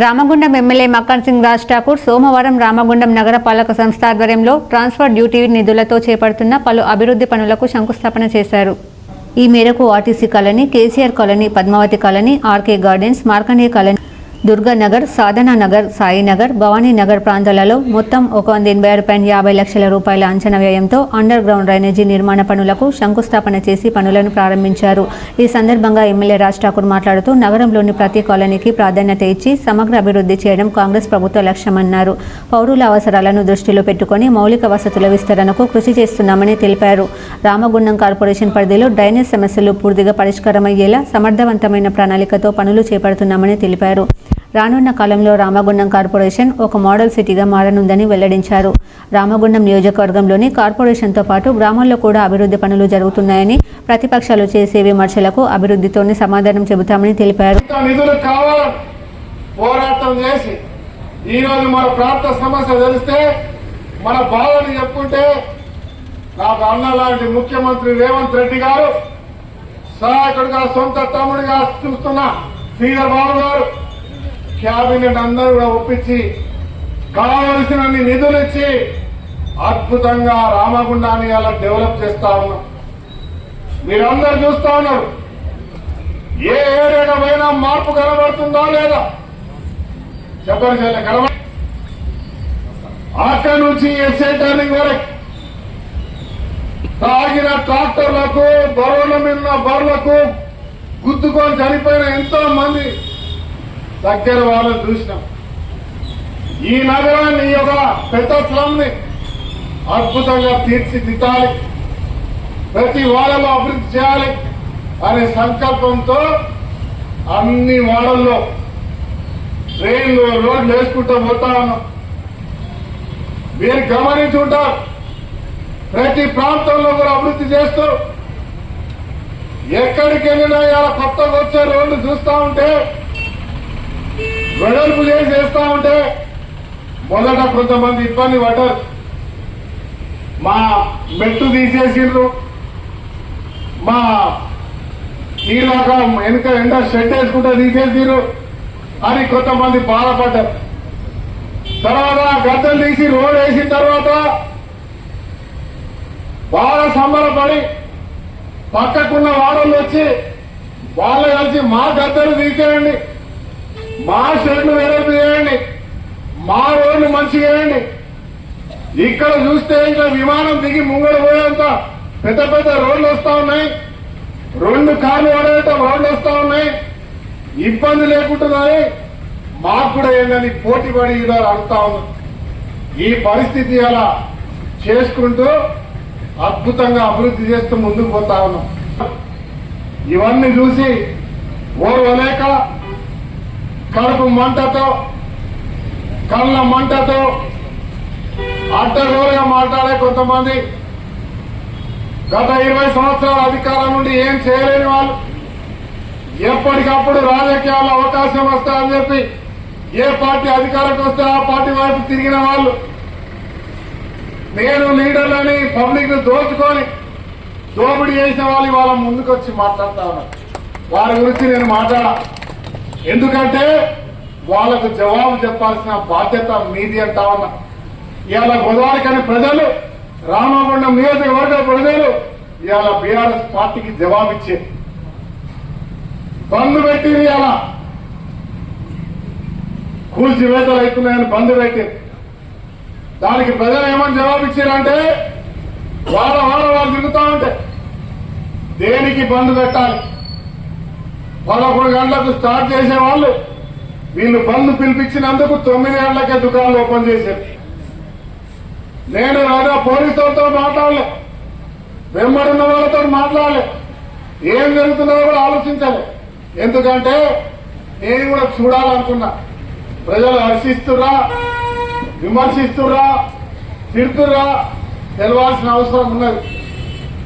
Ramagundam MLA Makkan Singh Raj Thakur సోమవారం రామగుండం నగరపాలక సంస్థ ఆధ్వర్యంలో ట్రాన్స్ఫర్ డ్యూటీ నిధులతో చేపడుతున్న పలు అభివృద్ధి పనులకు శంకుస్థాపన చేశారు. ఈ మేరకు RTC colony, KCR colony, Padmavati colony, RK gardens, Markandeya colony, Durganagar, Sadhana Nagar, Sainagar, Bhavani Nagar ప్రాంతాలలో మొత్తం 186.50 లక్షల రూపాయల అంచనా వ్యయంతో అండర్ గ్రౌండ్ డ్రైనేజీ నిర్మాణ పనులకు శంకుస్థాపన చేసి పనులను ప్రారంభించారు. ఈ సందర్భంగా ఎమ్మెల్యే రాజ్ ఠాకూర్ మాట్లాడుతూ నగరంలోని ప్రతి కాలనీకి ప్రాధాన్యత ఇచ్చి సమగ్ర అభివృద్ధి చేయడం కాంగ్రెస్ ప్రభుత్వ లక్ష్యమన్నారు. పౌరుల అవసరాలను దృష్టిలో పెట్టుకుని మౌలిక వసతుల విస్తరణకు కృషి చేస్తున్నామని తెలిపారు. రామగుండం కార్పొరేషన్ పరిధిలో డ్రైనేజ్ సమస్యలు పూర్తిగా పరిష్కారమయ్యేలా సమర్థవంతమైన ప్రణాళికతో పనులు చేపడుతున్నామని తెలిపారు. రానున్న కాలంలో రామగుండం కార్పొరేషన్ ఒక మోడల్ సిటీగా మారనుందని వెల్లడించారు. రామగుండం నియోజకవర్గంలోని కార్పొరేషన్తో పాటు గ్రామాల్లో కూడా అభివృద్ధి పనులు జరుగుతున్నాయని, ప్రతిపక్షాలు చేసే విమర్శలకు అభివృద్ధితోనే సమాధానం చెబుతామని తెలిపారు. పోరాటం చేసి ఈరోజు మన ప్రాంత సమస్య తెలిస్తే మన బాధని చెప్పుకుంటే నాకు అన్న లాంటి ముఖ్యమంత్రి రేవంత్ రెడ్డి గారు, సహాయకుడిగా సొంత తమ్ముడిగా చూస్తున్న శ్రీధర్ బాబు గారు, క్యాబినెట్ అందరూ కూడా ఒప్పించి కావలసిన నిధులు ఇచ్చి అద్భుతంగా రామగుండాన్ని అలా డెవలప్ చేస్తా ఉన్నాం. మీరందరూ చూస్తా ఉన్నారు. ఏ ఏరియాగా పోయినా మార్పు కనబడుతుందా లేదా చెప్పండి. కనబడ అక్కడి నుంచి ఎస్ఐ టర్నింగ్ వరకు తాగిన ట్రాక్టర్లకు, బరువుల మీద బర్లకు గుద్దుకొని చనిపోయిన ఎంతో మంది దగ్గర వాళ్ళని చూసినాం. ఈ నగరాన్ని, ఈ యొక్క పెద్ద స్లమ్ ని అద్భుతంగా తీర్చిదిద్దాలి, ప్రతి వాడలో అభివృద్ధి చేయాలి అనే సంకల్పంతో అన్ని వాడల్లో ట్రైన్లు, రోడ్లు వేసుకుంటూ పోతా ఉన్నాం. మీరు గమనించుంటారు, ప్రతి ప్రాంతంలో కూడా అభివృద్ధి చేస్తూ ఎక్కడికి వెళ్ళినా ఇలా కొత్తగా వచ్చే రోడ్లు చూస్తా ఉంటే, వెడల్పు చేస్తా ఉంటే మొదట కొంతమంది ఇబ్బంది పడ్డారు. మా మెట్టు తీసేసిండ్రు, మా నీళ్ళక వెనుక ఎండ షెడ్ వేసుకుంటే తీసేసిరు అని కొంతమంది బాధపడ్డారు. తర్వాత గద్దలు తీసి రోడ్ వేసిన తర్వాత బాగా సంబరపడి పక్కకున్న వాడలు వచ్చి వాళ్ళు కలిసి మా గద్దలు తీసేయండి, మా షెడ్లు వెడల్పు చేయండి, మా రోడ్లు మంచిగా వేయండి. ఇక్కడ చూస్తే ఇట్లా విమానం దిగి ముంగడ పోయేంత పెద్ద పెద్ద రోడ్లు వస్తా ఉన్నాయి, 2 కార్లు పడేట రోడ్లు వస్తా ఉన్నాయి, ఇబ్బంది లేకుంటున్నాయి. మాకు కూడా ఏంటని పోటీ పడి ఇలా అడుగుతా ఉన్నాం. ఈ పరిస్థితి అలా చేసుకుంటూ అద్భుతంగా అభివృద్ధి చేస్తూ ముందుకు పోతా ఉన్నాం. ఇవన్నీ చూసి ఓర్వలేక కడుపు మంటతో, కళ్ళ మంటతో అడ్డగోలుగా మాట్లాడే కొంతమంది గత 20 సంవత్సరాల అధికారం నుండి ఏం చేయలేని వాళ్ళు, ఎప్పటికప్పుడు రాజకీయాల్లో అవకాశం వస్తాయని చెప్పి ఏ పార్టీ అధికారంకి వస్తే ఆ పార్టీ వైపు తిరిగిన వాళ్ళు, నేను లీడర్లని పబ్లిక్ ను దోచుకొని దోపిడీ చేసిన వాళ్ళు ఇవాళ ముందుకు వచ్చి మాట్లాడుతా ఉన్నారు. వారి గురించి నేను మాట్లాడా, ఎందుకంటే వాళ్లకు జవాబు చెప్పాల్సిన బాధ్యత మీది అంటా ఉన్నా. ఇవాళ గోదావరికని ప్రజలు, రామగుండం నియోజకవర్గ ప్రజలు ఇవాళ బీఆర్ఎస్ పార్టీకి జవాబిచ్చే బంద్ పెట్టింది. ఇవాళ కూల్చివేతలు అవుతున్నాయని బంద్ పెట్టింది. దానికి ప్రజలు ఏమని జవాబిచ్చారంటే, వాళ్ళు తిరుగుతా ఉంటే దేనికి బంద్ పెట్టాలి, 11 గంటలకు స్టార్ట్ చేసే వాళ్ళు వీళ్ళు బంద్ పిలిపించినందుకు 9 గంటలకే దుకాణాలు ఓపెన్ చేశారు. నేను రాజా పోలీసులతో మాట్లాడలే, వెంబడిన వాళ్ళతో మాట్లాడలే, ఏం జరుగుతుందో కూడా ఆలోచించాలి. ఎందుకంటే నేను కూడా చూడాలనుకున్నా, ప్రజలు హర్షిస్తుర్రా, విమర్శిస్తుర్రా, తిడుతుర్రా తెలవాల్సిన అవసరం ఉన్నది.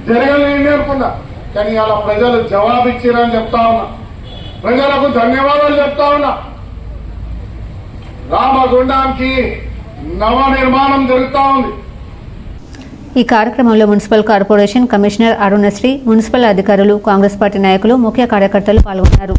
జరగలేని అనుకున్నా, కానీ అలా ప్రజలు జవాబిచ్చిరని చెప్తా ఉన్నా. ప్రజలకు ధన్యవాదాలు చెప్తా ఉన్నా. రామగుండానికి నవ నిర్మాణం జరుగుతా ఉంది. ఈ కార్యక్రమంలో municipal corporation commissioner Arunasri, municipal అధికారులు, కాంగ్రెస్ పార్టీ నాయకులు, ముఖ్య కార్యకర్తలు పాల్గొన్నారు.